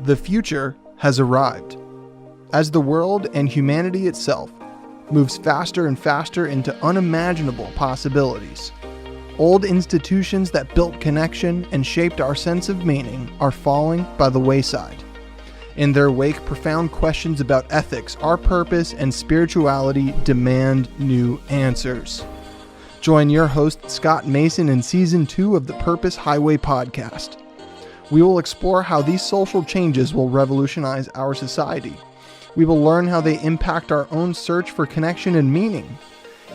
The future has arrived. As the world and humanity itself moves faster and faster into unimaginable possibilities, old institutions that built connection and shaped our sense of meaning are falling by the wayside. In their wake, profound questions about ethics, our purpose, and spirituality demand new answers. Join your host, Scott Mason, in Season 2 of the Purpose Highway podcast. We will explore how these social changes will revolutionize our society. We will learn how they impact our own search for connection and meaning.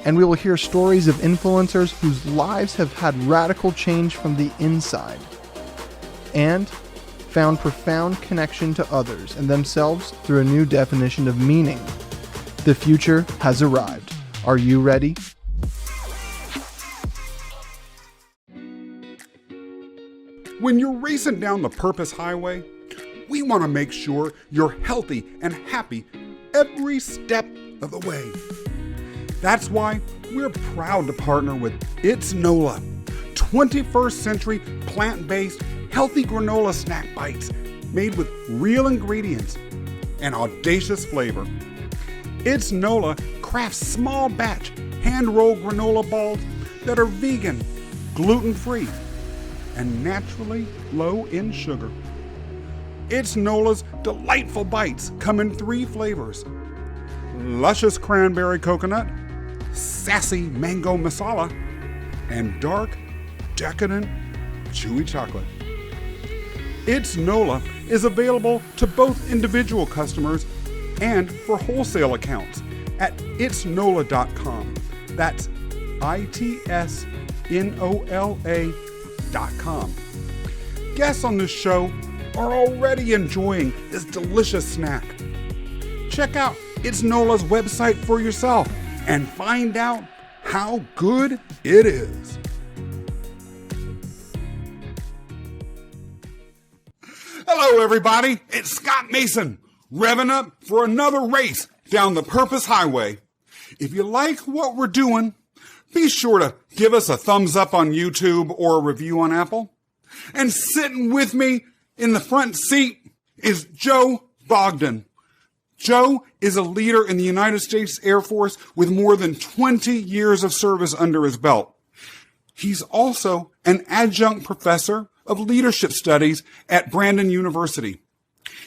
And we will hear stories of influencers whose lives have had radical change from the inside and found profound connection to others and themselves through a new definition of meaning. The future has arrived. Are you ready? When you're racing down the Purpose Highway, we want to make sure you're healthy and happy every step of the way. That's why we're proud to partner with It's NOLA, 21st century plant-based healthy granola snack bites made with real ingredients and audacious flavor. It's NOLA crafts small batch hand-rolled granola balls that are vegan, gluten-free, and naturally low in sugar. It's NOLA's delightful bites come in 3 flavors: luscious cranberry coconut, sassy mango masala, and dark, decadent, chewy chocolate. It's NOLA is available to both individual customers and for wholesale accounts at itsnola.com. That's ITSNOLA.com. Guests on this show are already enjoying this delicious snack. Check out It's NOLA's website for yourself and find out how good it is. Hello, everybody. It's Scott Mason, revving up for another race down the Purpose Highway. If you like what we're doing, be sure to give us a thumbs up on YouTube or a review on Apple. And sitting with me in the front seat is Joe Bogdan. Joe is a leader in the United States Air Force with more than 20 years of service under his belt. He's also an adjunct professor of leadership studies at Brandon University.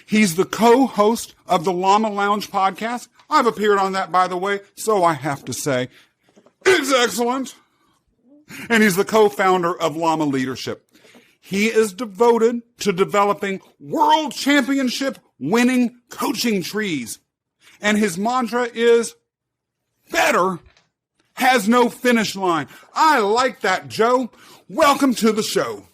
He's the co-host of the Llama Lounge podcast. I've appeared on that, by the way, so I have to say, it's excellent. And he's the co-founder of Llama Leadership. He is devoted to developing world championship winning coaching trees. And his mantra is, better has no finish line. I like that, Joe. Welcome to the show.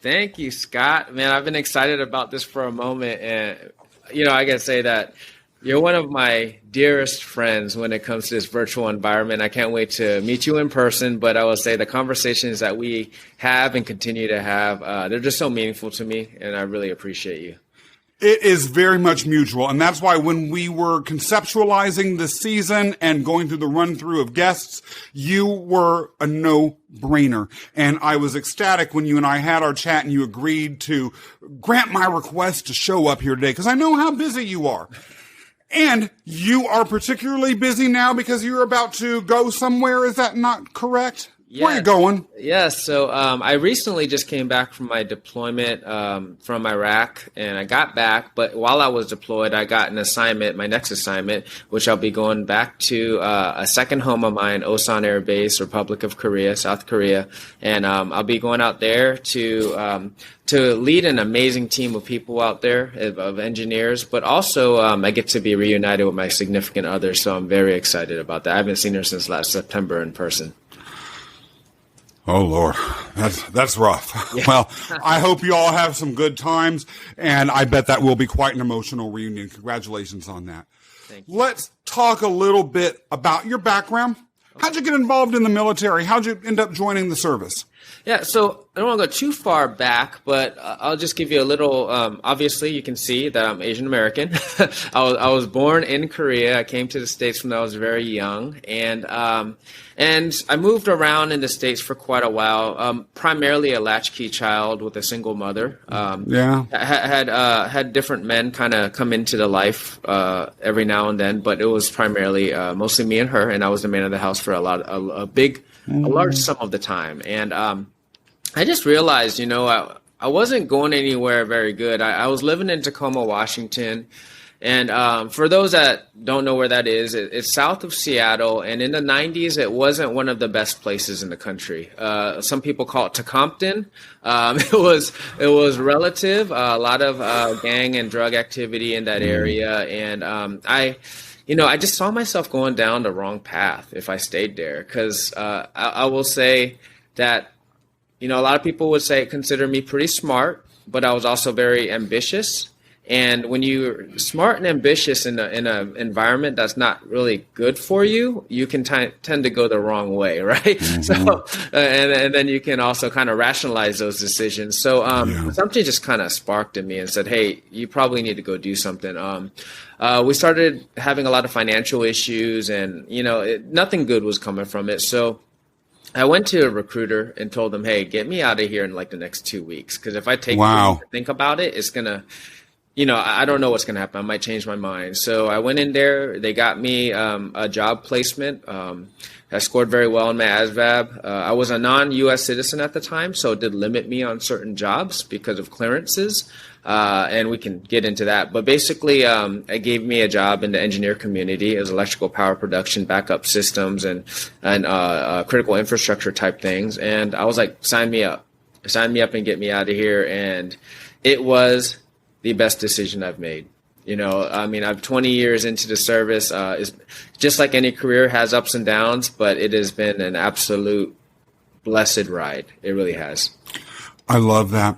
Thank you, Scott. Man, I've been excited about this for a moment. And, I got to say that you're one of my dearest friends when it comes to this virtual environment. I can't wait to meet you in person, but I will say the conversations that we have and continue to have, they're just so meaningful to me, and I really appreciate you. It is very much mutual, and that's why when we were conceptualizing the season and going through the run-through of guests, you were a no-brainer. And I was ecstatic when you and I had our chat and you agreed to grant my request to show up here today, because I know how busy you are. And you are particularly busy now because you're about to go somewhere. Is that not correct? Yes. Where are you going? Yes. So I recently just came back from my deployment from Iraq, and I got back. But while I was deployed, I got an assignment, my next assignment, which I'll be going back to a second home of mine, Osan Air Base, Republic of Korea, South Korea. And I'll be going out there to lead an amazing team of people out there, of engineers. But also I get to be reunited with my significant other. So I'm very excited about that. I haven't seen her since last September in person. Oh, Lord, that's rough. Yeah. Well, I hope you all have some good times, and I bet that will be quite an emotional reunion. Congratulations on that. Thank you. Let's talk a little bit about your background. How'd you get involved in the military? How'd you end up joining the service? Yeah, so I don't want to go too far back, but I'll just give you a little. Obviously, you can see that I'm Asian American. I was born in Korea. I came to the States when I was very young, and I moved around in the States for quite a while. Primarily a latchkey child with a single mother. Had different men kind of come into the life every now and then, but it was primarily mostly me and her, and I was the man of the house for a large sum of the time. And I just realized, I wasn't going anywhere very good. I was living in Tacoma, Washington. And for those that don't know where that is, it's south of Seattle. And in the 90s, it wasn't one of the best places in the country. Some people call it Tecompton. It was relative, a lot of gang and drug activity in that area. And I just saw myself going down the wrong path if I stayed there, because I will say that, a lot of people would consider me pretty smart, but I was also very ambitious. And when you're smart and ambitious in an environment that's not really good for you, you can tend to go the wrong way, right? Mm-hmm. So, and then you can also kind of rationalize those decisions. So something just kind of sparked in me and said, hey, you probably need to go do something. We started having a lot of financial issues, and nothing good was coming from it. So I went to a recruiter and told them, hey, get me out of here in like the next 2 weeks, because if I take time to think about it, it's gonna. I don't know what's going to happen. I might change my mind. So I went in there. They got me a job placement. I scored very well in my ASVAB. I was a non-U.S. citizen at the time, so it did limit me on certain jobs because of clearances. And we can get into that. But basically, it gave me a job in the engineer community as electrical power production, backup systems, and critical infrastructure type things. And I was like, sign me up and get me out of here. And it was the best decision I've made. I'm 20 years into the service. It's just like any career, has ups and downs, but it has been an absolute blessed ride. It really has. I love that.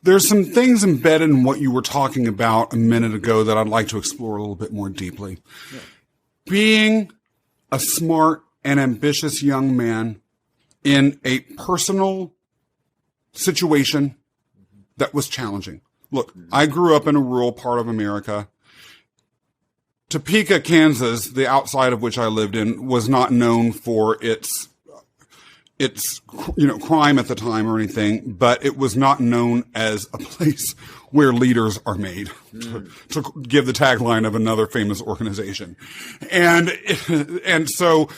There's some things embedded in what you were talking about a minute ago that I'd like to explore a little bit more deeply. Yeah. Being a smart and ambitious young man in a personal situation that was challenging. Look, I grew up in a rural part of America. Topeka, Kansas, the outside of which I lived in, was not known for its crime at the time or anything, but it was not known as a place where leaders are made, to give the tagline of another famous organization. And so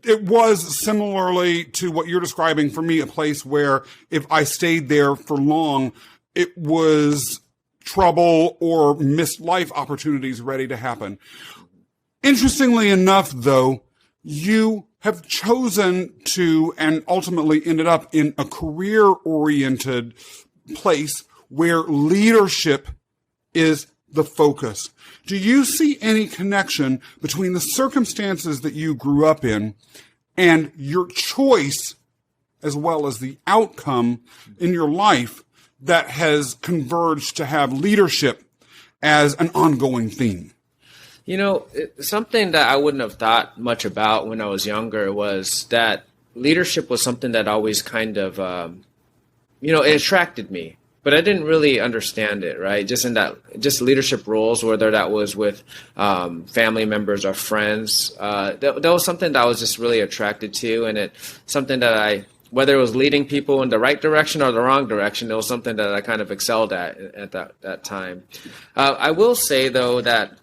it was similarly to what you're describing for me, a place where if I stayed there for long, it was trouble or missed life opportunities ready to happen. Interestingly enough, though, you have chosen to and ultimately ended up in a career-oriented place where leadership is the focus. Do you see any connection between the circumstances that you grew up in and your choice, as well as the outcome in your life, that has converged to have leadership as an ongoing theme? Something that I wouldn't have thought much about when I was younger was that leadership was something that always kind of, it attracted me, but I didn't really understand it, right? Just leadership roles, whether that was with family members or friends, that was something that I was just really attracted to, and something that whether it was leading people in the right direction or the wrong direction, it was something that I kind of excelled at that time. I will say, though, that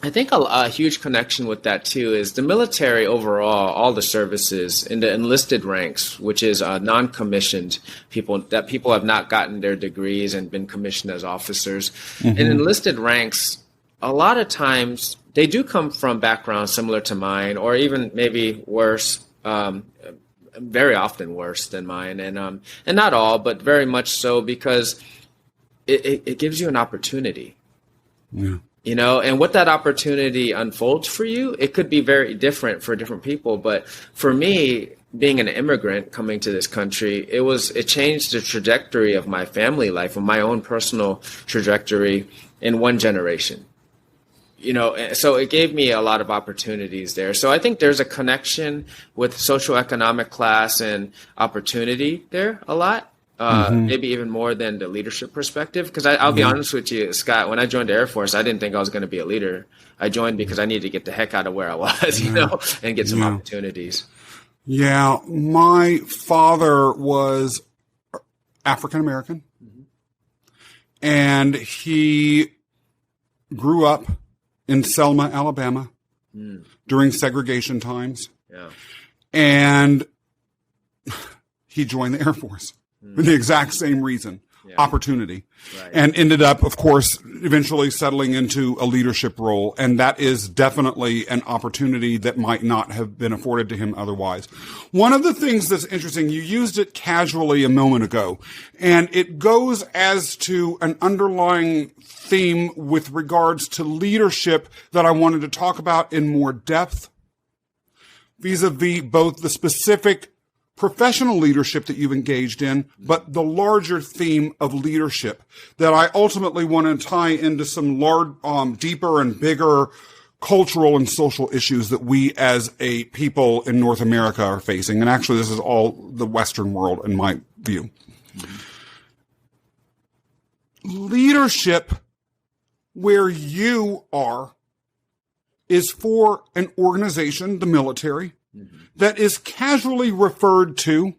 I think a huge connection with that, too, is the military overall, all the services in the enlisted ranks, which is non-commissioned people, that people have not gotten their degrees and been commissioned as officers. Mm-hmm. In enlisted ranks, a lot of times they do come from backgrounds similar to mine, or even maybe worse, very often worse than mine, and not all, but very much so, because it gives you an opportunity. Yeah. And what that opportunity unfolds for you, it could be very different for different people. But for me, being an immigrant coming to this country, it changed the trajectory of my family life and my own personal trajectory in one generation. so it gave me a lot of opportunities there. So I think there's a connection with socioeconomic class and opportunity there a lot. Maybe even more than the leadership perspective. Because I'll be honest with you, Scott, when I joined the Air Force, I didn't think I was going to be a leader. I joined because I needed to get the heck out of where I was, and get some opportunities. Yeah. My father was African-American, and he grew up in Selma, Alabama during segregation times. Yeah. And he joined the Air Force for the exact same reason, opportunity, and ended up, of course, eventually settling into a leadership role. And that is definitely an opportunity that might not have been afforded to him otherwise. One of the things that's interesting, you used it casually a moment ago, and it goes as to an underlying theme with regards to leadership that I wanted to talk about in more depth, vis-a-vis both the specific professional leadership that you've engaged in, but the larger theme of leadership that I ultimately want to tie into some deeper and bigger cultural and social issues that we as a people in North America are facing. And actually, this is all the Western world in my view. Leadership where you are is for an organization, the military, that is casually referred to,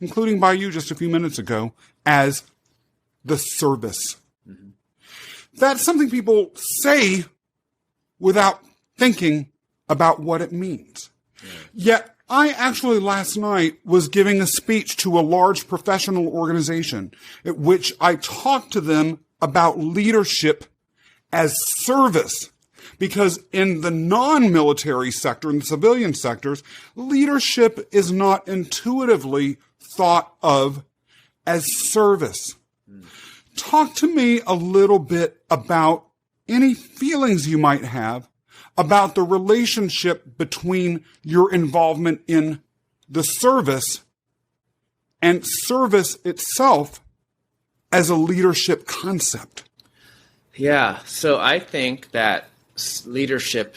including by you just a few minutes ago, as the service. That's something people say without thinking about what it means. Yet, I actually last night was giving a speech to a large professional organization at which I talked to them about leadership as service. Because in the non-military sector, in the civilian sectors, leadership is not intuitively thought of as service. Talk to me a little bit about any feelings you might have about the relationship between your involvement in the service and service itself as a leadership concept. Yeah, so I think that leadership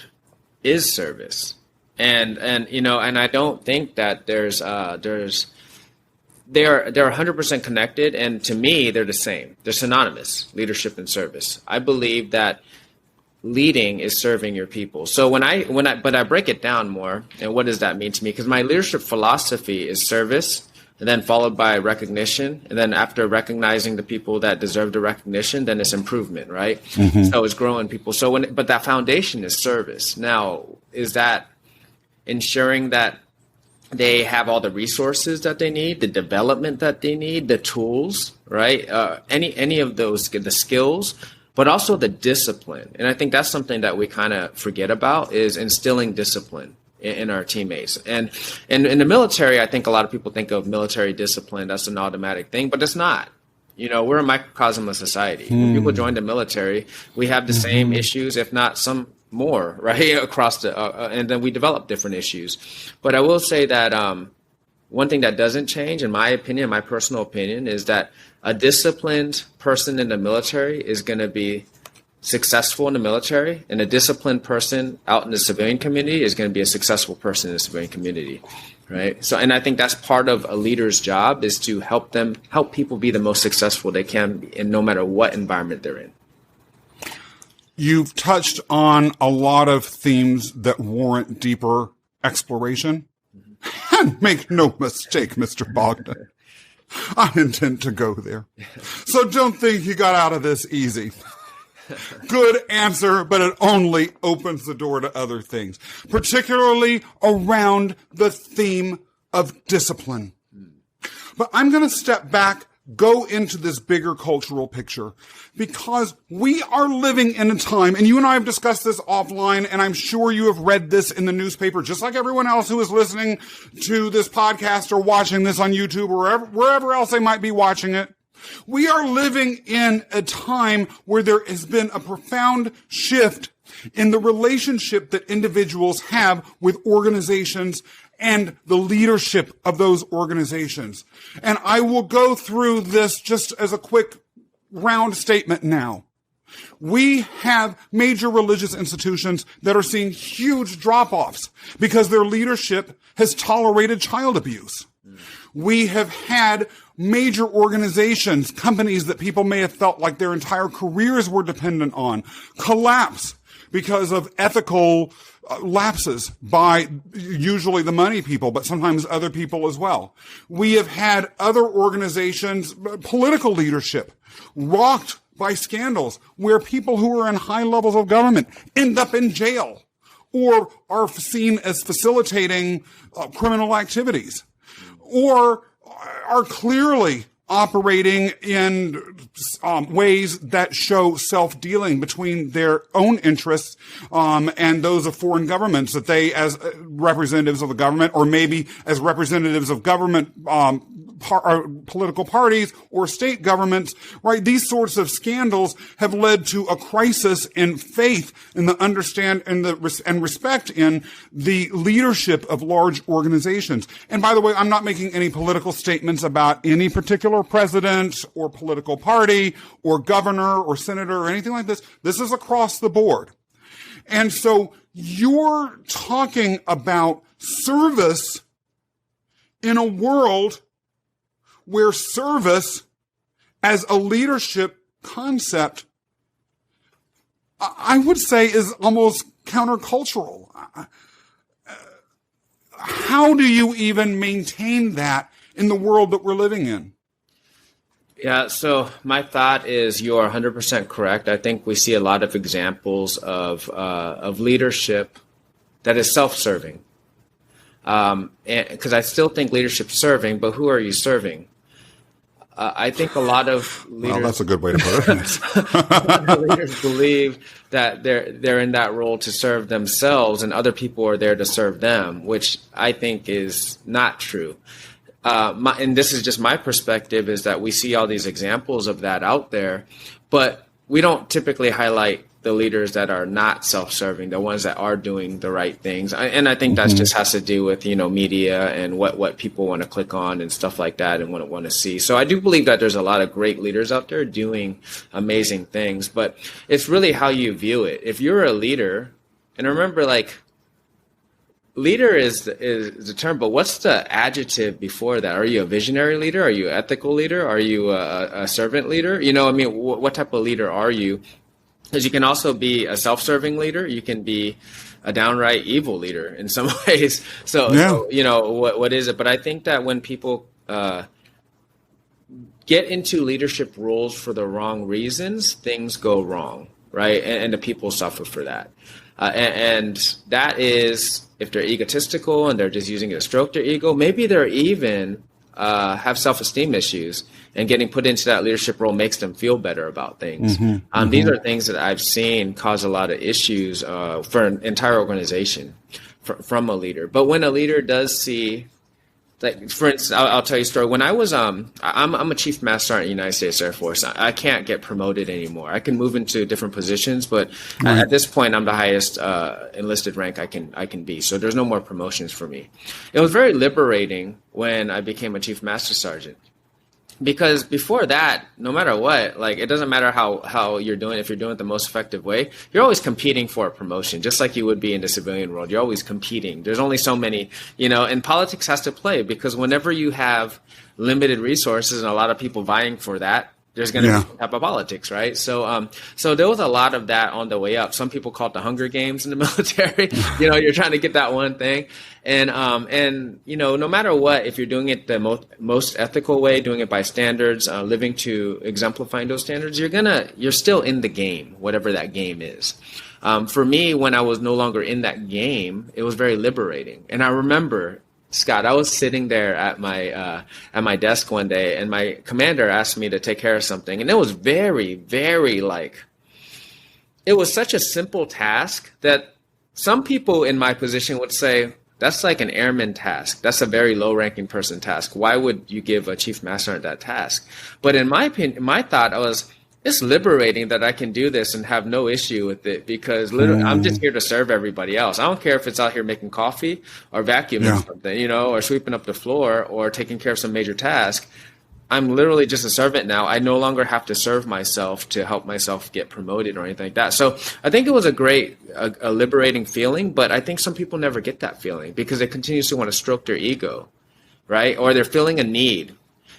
is service, and I don't think that they're 100% connected, and to me they're the same. They're synonymous, leadership and service. I believe that leading is serving your people. So but I break it down more, and what does that mean to me? Because my leadership philosophy is service, and then followed by recognition. And then after recognizing the people that deserve the recognition, then it's improvement, right? So it's growing people. But that foundation is service. Now, is that ensuring that they have all the resources that they need, the development that they need, the tools, right? Any of those, the skills, but also the discipline. And I think that's something that we kind of forget about, is instilling discipline in our teammates. And in the military, I think a lot of people think of military discipline, that's an automatic thing, but it's not. We're a microcosm of society. When people join the military, we have the same issues, if not some more, right? Across and then we develop different issues. But I will say that one thing that doesn't change, in my opinion, my personal opinion, is that a disciplined person in the military is going to be successful in the military, and a disciplined person out in the civilian community is going to be a successful person in the civilian community, right? So, and I think that's part of a leader's job, is to help people be the most successful they can be, in no matter what environment they're in. You've touched on a lot of themes that warrant deeper exploration. And make no mistake, Mr. Bogdan, I intend to go there. So don't think you got out of this easy. Good answer, but it only opens the door to other things, particularly around the theme of discipline. But I'm going to step back, go into this bigger cultural picture, because we are living in a time, and you and I have discussed this offline, and I'm sure you have read this in the newspaper, just like everyone else who is listening to this podcast or watching this on YouTube or wherever else they might be watching it. We are living in a time where there has been a profound shift in the relationship that individuals have with organizations and the leadership of those organizations. And I will go through this just as a quick round statement now. We have major religious institutions that are seeing huge drop-offs because their leadership has tolerated child abuse. We have had major organizations, companies that people may have felt like their entire careers were dependent on, collapse because of ethical lapses by usually the money people, but sometimes other people as well. We have had other organizations, political leadership, rocked by scandals where people who are in high levels of government end up in jail or are seen as facilitating criminal activities, or are clearly operating in ways that show self-dealing between their own interests and those of foreign governments, that they, as representatives of the government, or maybe as representatives of government political parties or state governments, right? These sorts of scandals have led to a crisis in faith in the and respect in the leadership of large organizations. And by the way, I'm not making any political statements about any particular president or political party or governor or senator or anything like this. This is across the board. And so you're talking about service in a world where service as a leadership concept, I would say, is almost countercultural. How do you even maintain that in the world that we're living in? Yeah, so my thought is you're 100% correct. I think we see a lot of examples of leadership that is self-serving. Because I still think leadership's serving, but who are you serving? I think a lot of leaders. Well, that's a good way to put it. Leaders believe that they're in that role to serve themselves, and other people are there to serve them, which I think is not true. And this is just my perspective: is that we see all these examples of that out there, but we don't typically highlight the leaders that are not self-serving, the ones that are doing the right things. And I think that just has to do with, media and what people want to click on and stuff like that and want to see. So I do believe that there's a lot of great leaders out there doing amazing things, but it's really how you view it. If you're a leader, and remember, leader is the term, but what's the adjective before that? Are you a visionary leader? Are you an ethical leader? Are you a servant leader? What type of leader are you? Because you can also be a self-serving leader. You can be a downright evil leader in some ways. So what is it? But I think that when people get into leadership roles for the wrong reasons, things go wrong, right? And the people suffer for that. And that is if they're egotistical and they're just using it to stroke their ego. Maybe they're even have self-esteem issues, and getting put into that leadership role makes them feel better about things. These are things that I've seen cause a lot of issues for an entire organization from a leader. But when a leader does see, for instance, I'll tell you a story. When I was, I'm a chief master sergeant in the United States Air Force. I can't get promoted anymore. I can move into different positions, but at this point, I'm the highest enlisted rank I can be. So there's no more promotions for me. It was very liberating when I became a chief master sergeant. Because before that, no matter what, it doesn't matter how you're doing, if you're doing it the most effective way, you're always competing for a promotion, just like you would be in the civilian world. You're always competing. There's only so many, and politics has to play, because whenever you have limited resources and a lot of people vying for that, there's going to be some type of politics, right? So there was a lot of that on the way up. Some people call it the Hunger Games in the military. You're trying to get that one thing. And no matter what, if you're doing it the most ethical way, doing it by standards, living to exemplifying those standards, you're still in the game, whatever that game is. For me, when I was no longer in that game, it was very liberating. And I remember, Scott, I was sitting there at my desk one day, and my commander asked me to take care of something, and it was very, very it was such a simple task that some people in my position would say, that's like an airman task. That's a very low-ranking person task. Why would you give a chief master sergeant that task? But in my opinion, my thought was, it's liberating that I can do this and have no issue with it, because literally I'm just here to serve everybody else. I don't care if it's out here making coffee or vacuuming something, or sweeping up the floor or taking care of some major task. I'm literally just a servant now. I no longer have to serve myself to help myself get promoted or anything like that. So I think it was a liberating feeling, but I think some people never get that feeling because they continuously want to stroke their ego, right? Or they're feeling a need.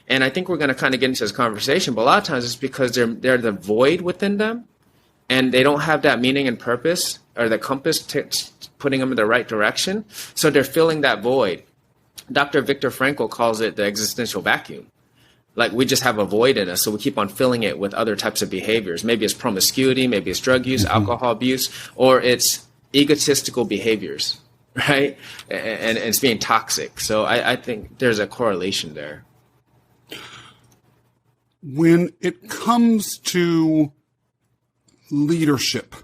And I think we're going to kind of get into this conversation, but a lot of times it's because they're the void within them and they don't have that meaning and purpose or the compass putting them in the right direction. So they're filling that void. Dr. Viktor Frankl calls it the existential vacuum. Like we just have a void in us, so we keep on filling it with other types of behaviors. Maybe it's promiscuity, maybe it's drug use, alcohol abuse, or it's egotistical behaviors, right? And it's being toxic. So I think there's a correlation there. When it comes to leadership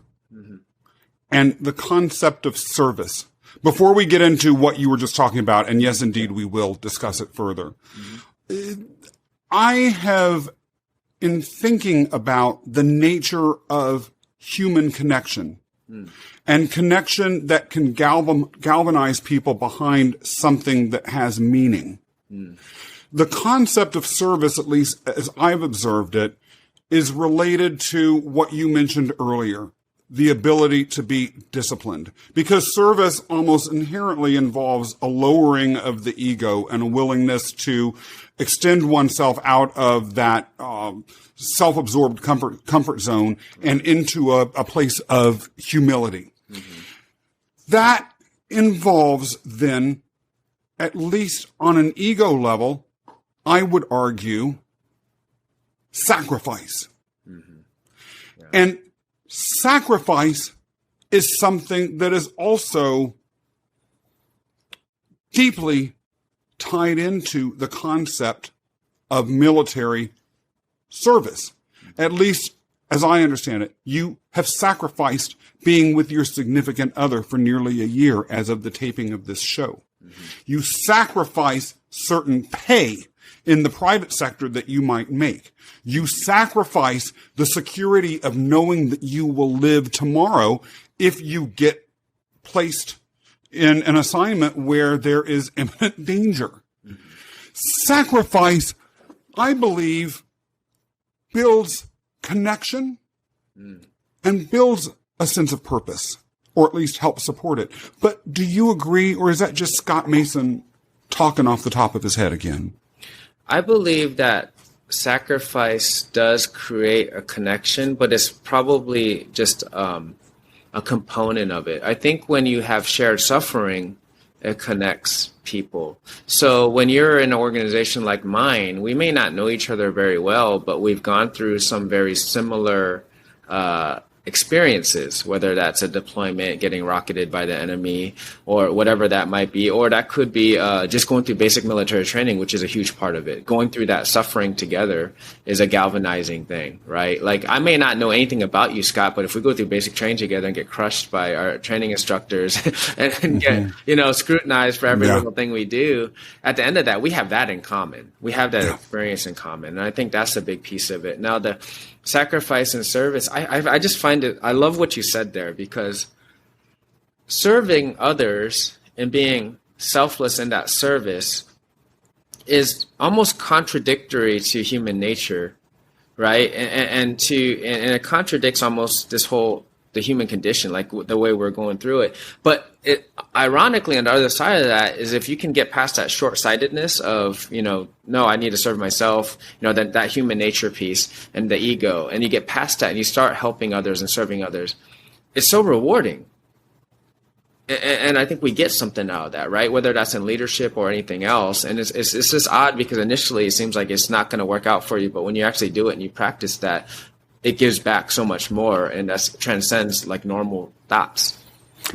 and the concept of service, before we get into what you were just talking about, and yes, indeed, we will discuss it further, I have, in thinking about the nature of human connection and connection that can galvanize people behind something that has meaning. The concept of service, at least as I've observed it, is related to what you mentioned earlier, the ability to be disciplined. Because service almost inherently involves a lowering of the ego and a willingness to extend oneself out of that self-absorbed comfort zone and into a place of humility. That involves then, at least on an ego level, I would argue, sacrifice. And sacrifice is something that is also deeply tied into the concept of military service. At least, as I understand it, you have sacrificed being with your significant other for nearly a year as of the taping of this show. You sacrifice certain pay in the private sector that you might make. You sacrifice the security of knowing that you will live tomorrow if you get placed in an assignment where there is imminent danger. Sacrifice, I believe, builds connection and builds a sense of purpose, or at least helps support it. But do you agree, or is that just Scott Mason talking off the top of his head again? I believe that sacrifice does create a connection, but it's probably just a component of it. I think when you have shared suffering, it connects people. So when you're in an organization like mine, we may not know each other very well, but we've gone through some very similar experiences, whether that's a deployment, getting rocketed by the enemy, or whatever that might be, or that could be just going through basic military training, which is a huge part of it. Going through that suffering together is a galvanizing thing, right? Like I may not know anything about you, Scott, but if we go through basic training together and get crushed by our training instructors and get, scrutinized for every little thing we do, at the end of that, we have that in common. We have that experience in common. And I think that's a big piece of it. Now, the sacrifice and service, I just find it, I love what you said there, because serving others and being selfless in that service is almost contradictory to human nature, right? And it contradicts almost the human condition, like the way we're going through it. But it, ironically, on the other side of that is if you can get past that short-sightedness of, no, I need to serve myself, that human nature piece and the ego, and you get past that and you start helping others and serving others, it's so rewarding. And I think we get something out of that, right? Whether that's in leadership or anything else. And it's just odd because initially it seems like it's not going to work out for you, but when you actually do it and you practice that, it gives back so much more, and that transcends like normal thoughts.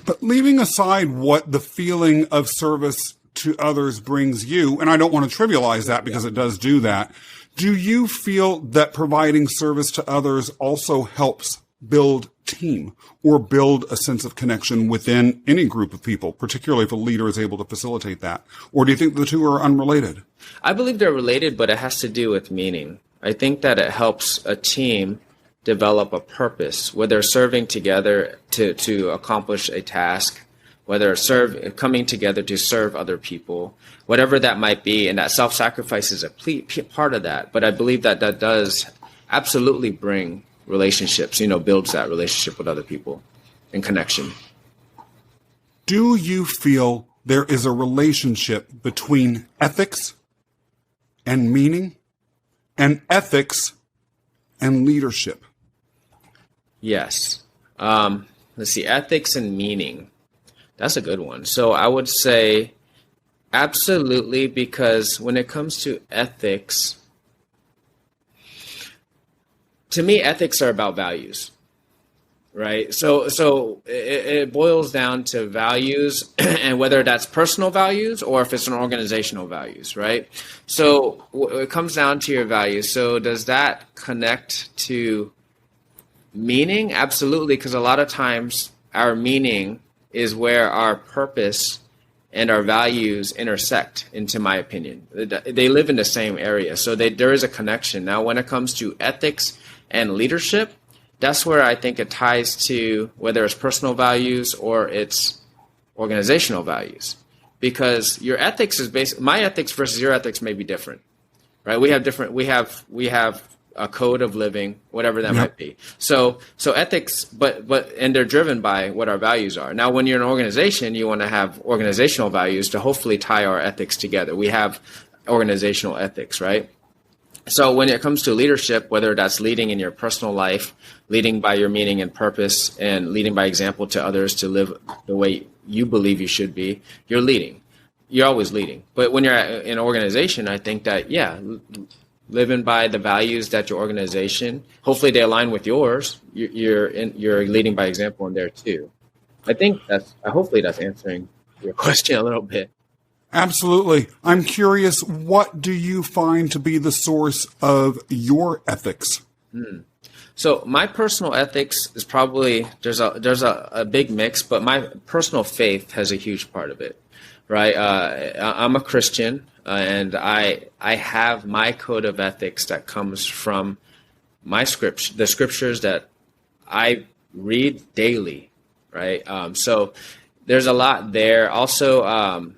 But leaving aside what the feeling of service to others brings you, and I don't want to trivialize that because it does do that, do you feel that providing service to others also helps build team or build a sense of connection within any group of people, particularly if a leader is able to facilitate that? Or do you think the two are unrelated? I believe they're related, but it has to do with meaning. I think that it helps a team develop a purpose, where they're serving together to accomplish a task, whether coming together to serve other people, whatever that might be. And that self-sacrifice is a part of that. But I believe that that does absolutely bring relationships, builds that relationship with other people and connection. Do you feel there is a relationship between ethics and meaning and ethics and leadership? Yes. Let's see, ethics and meaning. That's a good one. So I would say absolutely, because when it comes to ethics, to me, ethics are about values, right? So it boils down to values, and whether that's personal values or if it's an organizational values, right? So it comes down to your values. So does that connect to meaning? Absolutely, because a lot of times our meaning is where our purpose and our values intersect, into my opinion. They live in the same area, so there is a connection. Now, when it comes to ethics and leadership, that's where I think it ties to whether it's personal values or it's organizational values. Because your ethics is my ethics versus your ethics may be different, right? We have a code of living, whatever that might be. So ethics, but and they're driven by what our values are. Now, when you're an organization, you want to have organizational values to hopefully tie our ethics together. We have organizational ethics, right? So when it comes to leadership, whether that's leading in your personal life, leading by your meaning and purpose, and leading by example to others to live the way you believe you should be, you're leading. You're always leading. But when you're in an organization, I think that, living by the values that your organization, hopefully they align with yours, you're leading by example in there too. I think hopefully that's answering your question a little bit. Absolutely. I'm curious, what do you find to be the source of your ethics? So my personal ethics is probably, there's a big mix, but my personal faith has a huge part of it, right? I'm a Christian, and I have my code of ethics that comes from my the scriptures that I read daily, right? So there's a lot there. Also,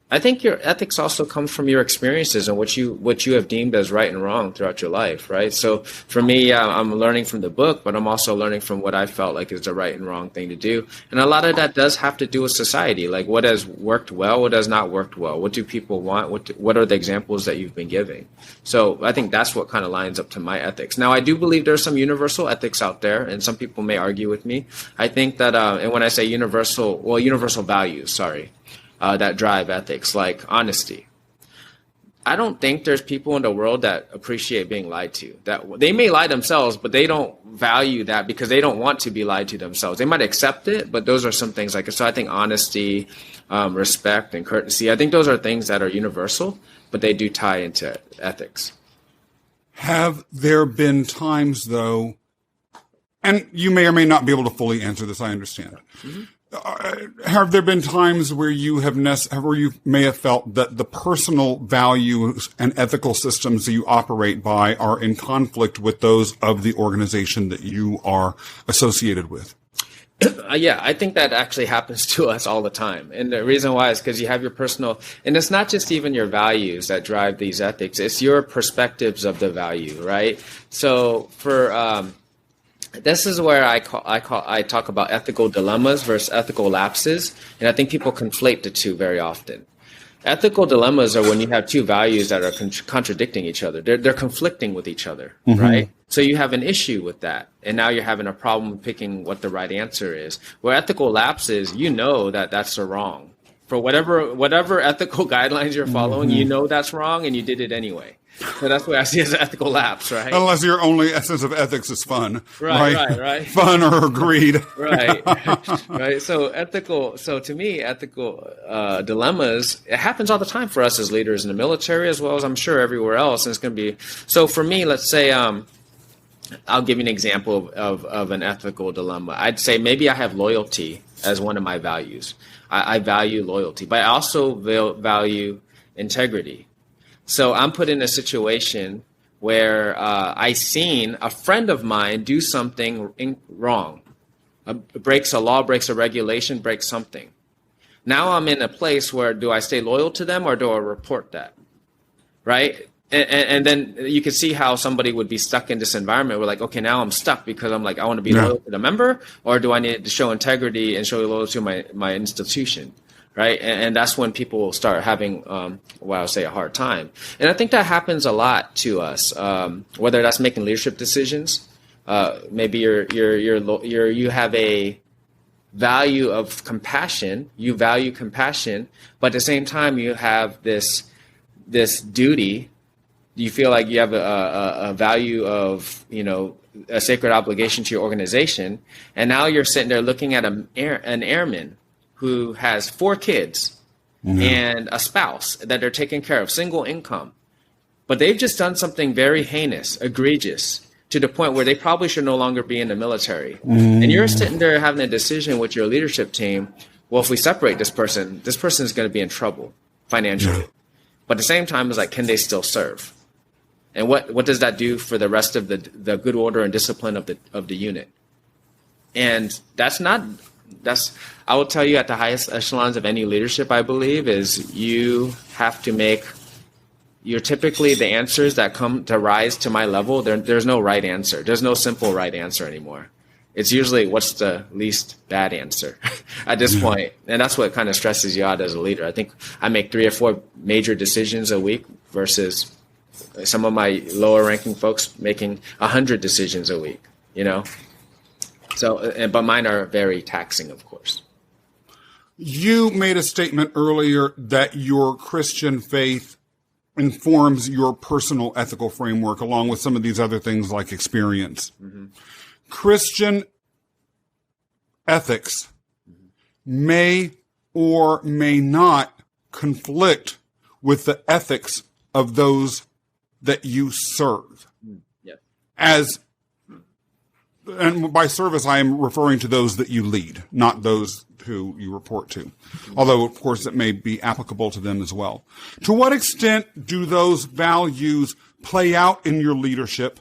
I think your ethics also comes from your experiences and what you have deemed as right and wrong throughout your life, right? So for me, I'm learning from the book, but I'm also learning from what I felt like is the right and wrong thing to do. And a lot of that does have to do with society, like what has worked well, what has not worked well, what do people want, what are the examples that you've been giving. So I think that's what kind of lines up to my ethics. Now, I do believe there's some universal ethics out there, and some people may argue with me. I think that, and when I say universal values, that drive ethics, like honesty. I don't think there's people in the world that appreciate being lied to. That they may lie themselves, but they don't value that because they don't want to be lied to themselves. They might accept it, but those are some things so I think honesty, respect, and courtesy, I think those are things that are universal, but they do tie into ethics. Have there been times, though, and you may or may not be able to fully answer this, I understand. Mm-hmm. Have there been times where you may have felt that the personal values and ethical systems that you operate by are in conflict with those of the organization that you are associated with? Yeah, I think that actually happens to us all the time. And the reason why is because you have your personal, and it's not just even your values that drive these ethics, it's your perspectives of the value, right? So for, this is where I talk about ethical dilemmas versus ethical lapses, and I think people conflate the two very often. Ethical dilemmas are when you have two values that are contradicting each other. They're conflicting with each other, right? So you have an issue with that, and now you're having a problem picking what the right answer is. Where ethical lapses, that's the wrong. For whatever ethical guidelines you're following, that's wrong, and you did it anyway. So that's what I see as an ethical lapse, right? Unless your only essence of ethics is fun. Right. Fun or greed. Right. So to me, ethical dilemmas, it happens all the time for us as leaders in the military, as well as I'm sure everywhere else. And it's going to be, so for me, let's say, I'll give you an example of an ethical dilemma. I'd say maybe I have loyalty as one of my values. I value loyalty, but I also value integrity. So I'm put in a situation where I seen a friend of mine do something wrong, breaks a law, breaks a regulation, breaks something. Now I'm in a place where do I stay loyal to them or do I report that? Right? And then you can see how somebody would be stuck in this environment where like, okay, now I'm stuck because I'm like, I want to be loyal to the member, or do I need to show integrity and show loyalty to my institution? Right. And that's when people will start having, well, I'll say a hard time. And I think that happens a lot to us, whether that's making leadership decisions. Maybe you have a value of compassion. You value compassion, but at the same time, you have this duty. You feel like you have a value of, a sacred obligation to your organization. And now you're sitting there looking at an airman who has 4 kids and a spouse that they're taking care of, single income. But they've just done something very heinous, egregious, to the point where they probably should no longer be in the military. And you're sitting there having a decision with your leadership team. Well, if we separate this person is going to be in trouble financially. But at the same time, it's like, can they still serve? And what does that do for the rest of the good order and discipline of the unit? And I will tell you at the highest echelons of any leadership, I believe, is you have to you're typically the answers that come to rise to my level. There's no right answer. There's no simple right answer anymore. It's usually what's the least bad answer at this point. And that's what kind of stresses you out as a leader. I think I make 3 or 4 major decisions a week versus some of my lower ranking folks making 100 decisions a week, So, but mine are very taxing, of course. You made a statement earlier that your Christian faith informs your personal ethical framework along with some of these other things like experience. Christian ethics may or may not conflict with the ethics of those that you serve. And by service, I am referring to those that you lead, not those who you report to. Although, of course, it may be applicable to them as well. To what extent do those values play out in your leadership?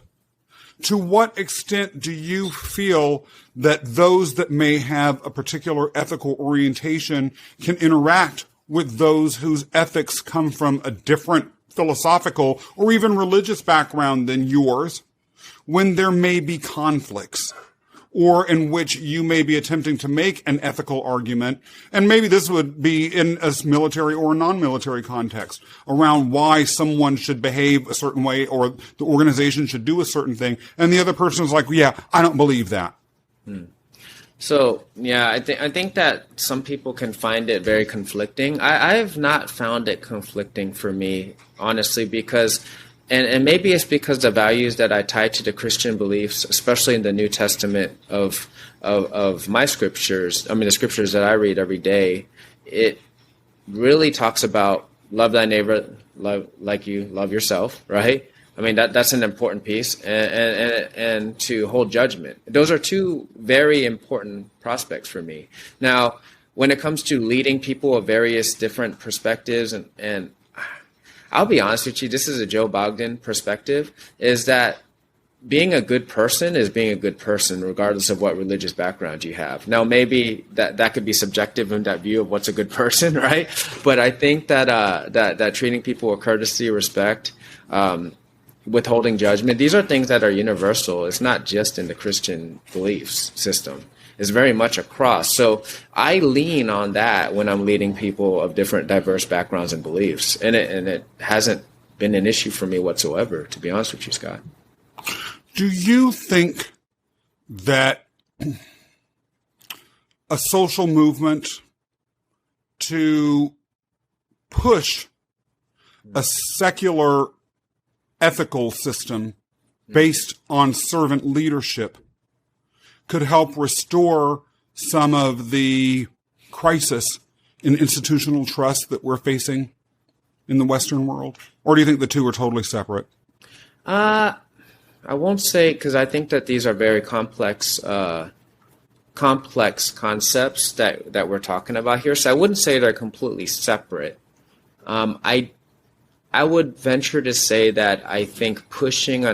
To what extent do you feel that those that may have a particular ethical orientation can interact with those whose ethics come from a different philosophical or even religious background than yours, when there may be conflicts, or in which you may be attempting to make an ethical argument, and maybe this would be in a military or a non-military context, around why someone should behave a certain way or the organization should do a certain thing, and the other person is like, yeah, I don't believe that. So, yeah, I think that some people can find it very conflicting. I have not found it conflicting for me, honestly, because and maybe it's because the values that I tie to the Christian beliefs, especially in the New Testament of my scriptures, the scriptures that I read every day, it really talks about love thy neighbor, love like you love yourself, right? That's an important piece, and to hold judgment. Those are 2 very important prospects for me. Now, when it comes to leading people of various different perspectives, and I'll be honest with you, this is a Joe Bogdan perspective, is that being a good person is being a good person, regardless of what religious background you have. Now, maybe that could be subjective in that view of what's a good person, right? But I think that treating people with courtesy, respect, withholding judgment, these are things that are universal. It's not just in the Christian beliefs system. It's very much across. So I lean on that when I'm leading people of different diverse backgrounds and beliefs. And it hasn't been an issue for me whatsoever, to be honest with you, Scott. Do you think that a social movement to push a secular ethical system based on servant leadership could help restore some of the crisis in institutional trust that we're facing in the Western world? Or do you think the 2 are totally separate? I won't say, because I think that these are very complex concepts that we're talking about here. So I wouldn't say they're completely separate. I would venture to say that I think pushing a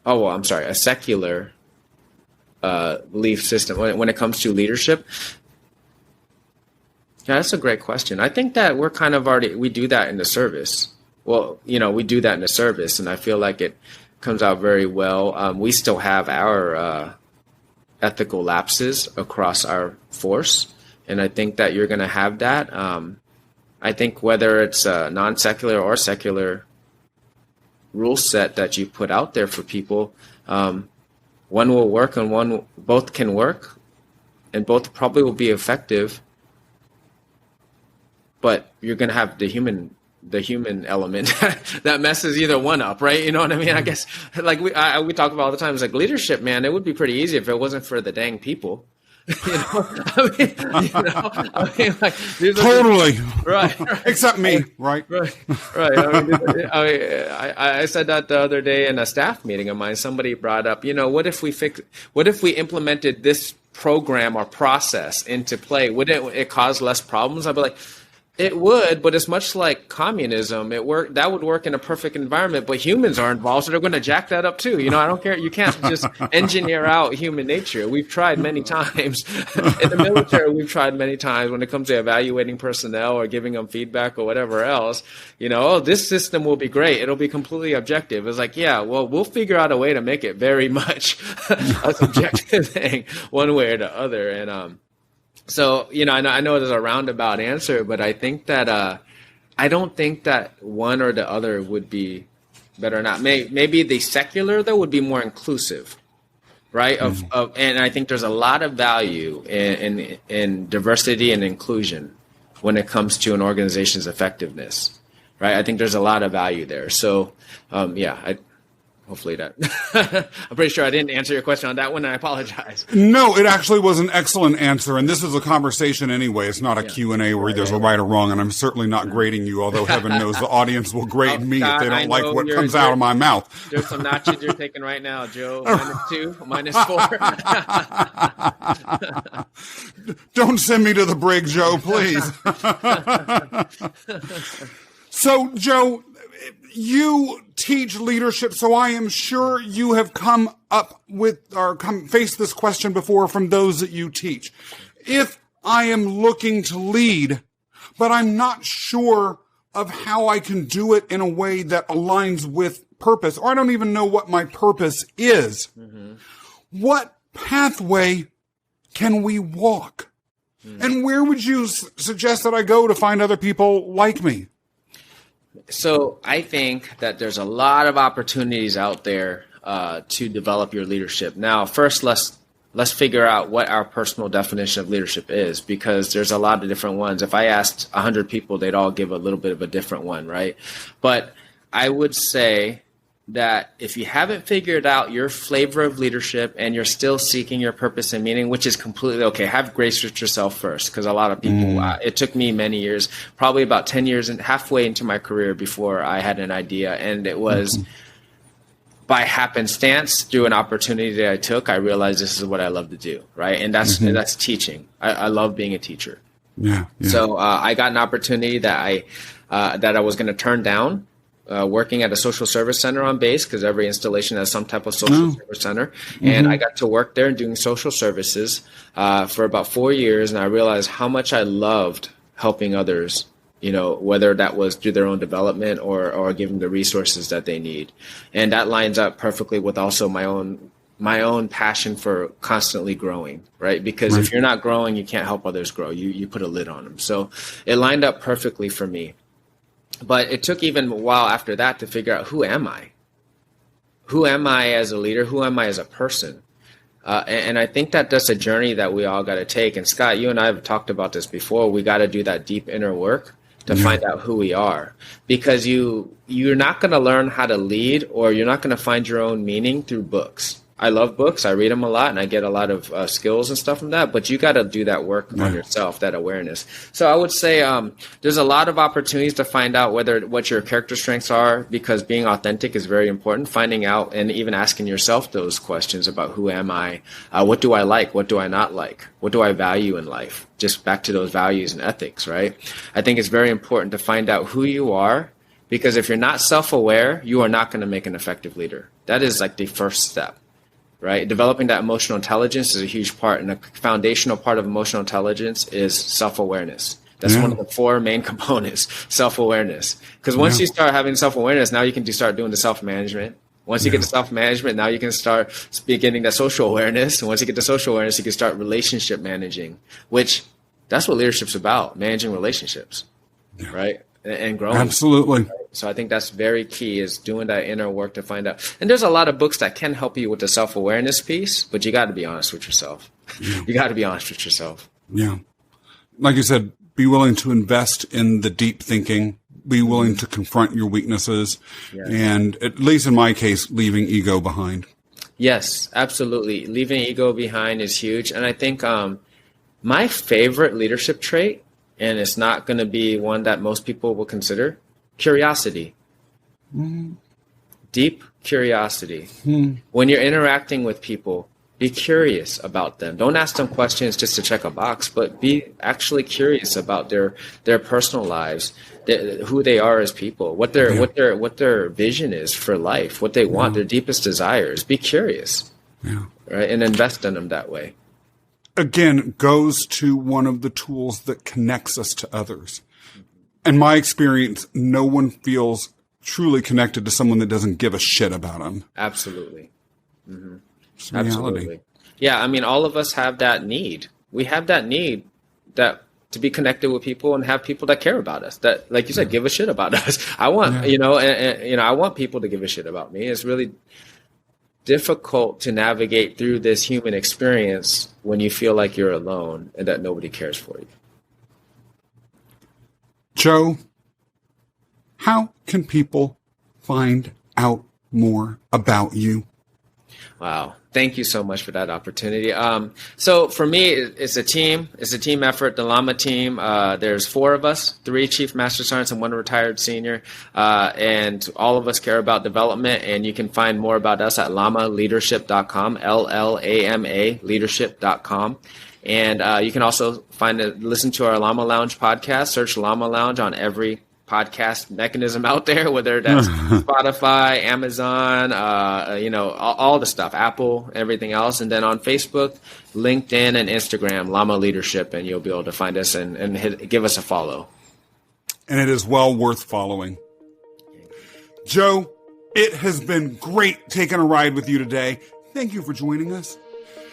a secular belief system when it comes to leadership? Yeah, that's a great question. I think that we're kind of we do that in the service. Well, we do that in the service, and I feel like it comes out very well. We still have our ethical lapses across our force, and I think that you're going to have that. I think whether it's a non-secular or secular rule set that you put out there for people, one will work and both can work, and both probably will be effective. But you're going to have the human element that messes either one up, right? You know what I mean? I guess like we talk about all the time. It's like leadership, man. It would be pretty easy if it wasn't for the dang people. Like, totally right. Except me, right? Right. I said that the other day in a staff meeting of mine. Somebody brought up, what if we implemented this program or process into play? Would it cause less problems? I'd be like, it would, but it's much like communism. That would work in a perfect environment, but humans are involved, so they're going to jack that up too. I don't care. You can't just engineer out human nature. We've tried many times. In the military, we've tried many times when it comes to evaluating personnel or giving them feedback or whatever else. This system will be great. It'll be completely objective. It's like, yeah, well, we'll figure out a way to make it very much a subjective thing, one way or the other. And so, I know there's a roundabout answer, but I think that I don't think that one or the other would be better or not. Maybe the secular, though, would be more inclusive, right? And I think there's a lot of value in diversity and inclusion when it comes to an organization's effectiveness, right? I think there's a lot of value there. So, hopefully that I'm pretty sure I didn't answer your question on that one. I apologize. No, it actually was an excellent answer. And this is a conversation anyway. It's not a Q&A where there's a right or wrong. And I'm certainly not grading you, although heaven knows the audience will grade me if they don't like what comes out of my mouth. There's some notches you're taking right now, Joe. -2, -4. Don't send me to the brig, Joe, please. So, Joe, you teach leadership, so I am sure you have come up with or faced this question before from those that you teach. If I am looking to lead, but I'm not sure of how I can do it in a way that aligns with purpose, or I don't even know what my purpose is, what pathway can we walk? And where would you suggest that I go to find other people like me? So I think that there's a lot of opportunities out there to develop your leadership. Now, first, let's figure out what our personal definition of leadership is, because there's a lot of different ones. If I asked 100 people, they'd all give a little bit of a different one, right? But I would say that if you haven't figured out your flavor of leadership and you're still seeking your purpose and meaning, which is completely okay, have grace with yourself first, because a lot of people, it took me many years, probably about 10 years and halfway into my career before I had an idea. And it was by happenstance, through an opportunity that I took, I realized this is what I love to do, right? And that's teaching. I love being a teacher. Yeah. So I got an opportunity that I was going to turn down. Working at a social service center on base, because every installation has some type of social service center. And I got to work there and doing social services for about 4 years. And I realized how much I loved helping others, whether that was through their own development or giving the resources that they need. And that lines up perfectly with also my own passion for constantly growing, right? Because if you're not growing, you can't help others grow. You put a lid on them. So it lined up perfectly for me. But it took even a while after that to figure out, who am I? Who am I as a leader? Who am I as a person? And I think that that's a journey that we all got to take. And Scott, you and I have talked about this before. We got to do that deep inner work to find out who we are, because you're not going to learn how to lead, or you're not going to find your own meaning through books. I love books. I read them a lot, and I get a lot of skills and stuff from that. But you got to do that work on yourself, that awareness. So I would say there's a lot of opportunities to find out what your character strengths are, because being authentic is very important. Finding out and even asking yourself those questions about, who am I? What do I like? What do I not like? What do I value in life? Just back to those values and ethics, right? I think it's very important to find out who you are, because if you're not self-aware, you are not going to make an effective leader. That is like the first step. right? Developing that emotional intelligence is a huge part, and a foundational part of emotional intelligence is self-awareness. That's one of the 4 main components, self-awareness. Because once you start having self-awareness, now you can start doing the self-management. Once you get to self-management, now you can start beginning that social awareness. And once you get to social awareness, you can start relationship managing, which that's what leadership's about, managing relationships, right? And growing. Absolutely. Right? So I think that's very key, is doing that inner work to find out. And there's a lot of books that can help you with the self-awareness piece, but you got to be honest with yourself. You got to be honest with yourself. Yeah. Like you said, be willing to invest in the deep thinking, be willing to confront your weaknesses, and at least in my case, leaving ego behind. Yes, absolutely. Leaving ego behind is huge. And I think my favorite leadership trait, and it's not going to be one that most people will consider, curiosity. Deep curiosity. When you're interacting with people, be curious about them. Don't ask them questions just to check a box, but be actually curious about their personal lives, who they are as people, what their vision is for life, what they want, their deepest desires. Be curious, right, and invest in them that way. Again, goes to one of the tools that connects us to others. In my experience, no one feels truly connected to someone that doesn't give a shit about them. Absolutely. Mm-hmm. It's reality. Absolutely. Yeah, I mean, all of us have that need. We have that need to be connected with people and have people that care about us, that, like you said, give a shit about us. I want, I want people to give a shit about me. It's really difficult to navigate through this human experience when you feel like you're alone and that nobody cares for you. Joe, how can people find out more about you? Wow. Thank you so much for that opportunity. So for me, it's a team. It's a team effort, the Llama team. There's 4 of us, 3 chief master sergeants and 1 retired senior. And all of us care about development. And you can find more about us at llama-leadership.com, LLAMA leadership.com. And you can also listen to our Llama Lounge podcast. Search Llama Lounge on every podcast mechanism out there, whether that's Spotify, Amazon, all the stuff, Apple, everything else. And then on Facebook, LinkedIn, and Instagram, Llama Leadership, and you'll be able to find us and give us a follow. And it is well worth following. Joe, it has been great taking a ride with you today. Thank you for joining us.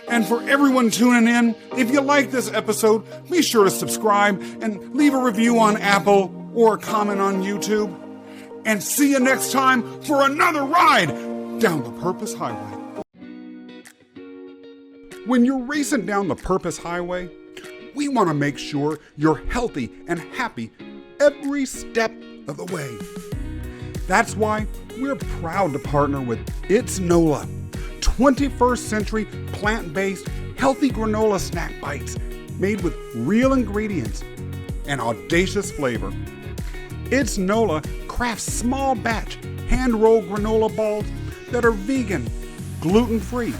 And for everyone tuning in, if you like this episode, be sure to subscribe and leave a review on Apple or a comment on YouTube. And see you next time for another ride down the Purpose Highway. When you're racing down the Purpose Highway, we want to make sure you're healthy and happy every step of the way. That's why we're proud to partner with It's NOLA, 21st century plant-based healthy granola snack bites made with real ingredients and audacious flavor. It's NOLA crafts small batch hand-rolled granola balls that are vegan, gluten-free,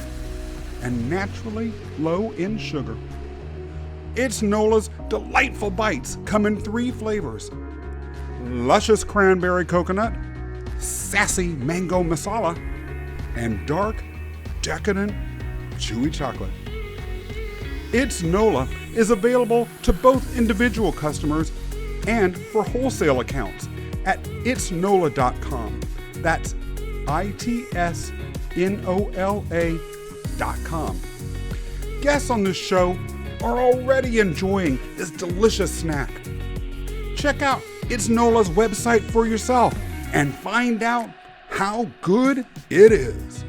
and naturally low in sugar. It's NOLA's delightful bites come in 3 flavors: luscious cranberry coconut, sassy mango masala, and dark, decadent, chewy chocolate. It's NOLA is available to both individual customers and for wholesale accounts at itsnola.com. That's ITSNOLA.com. Guests on this show are already enjoying this delicious snack. Check out It's NOLA's website for yourself and find out how good it is.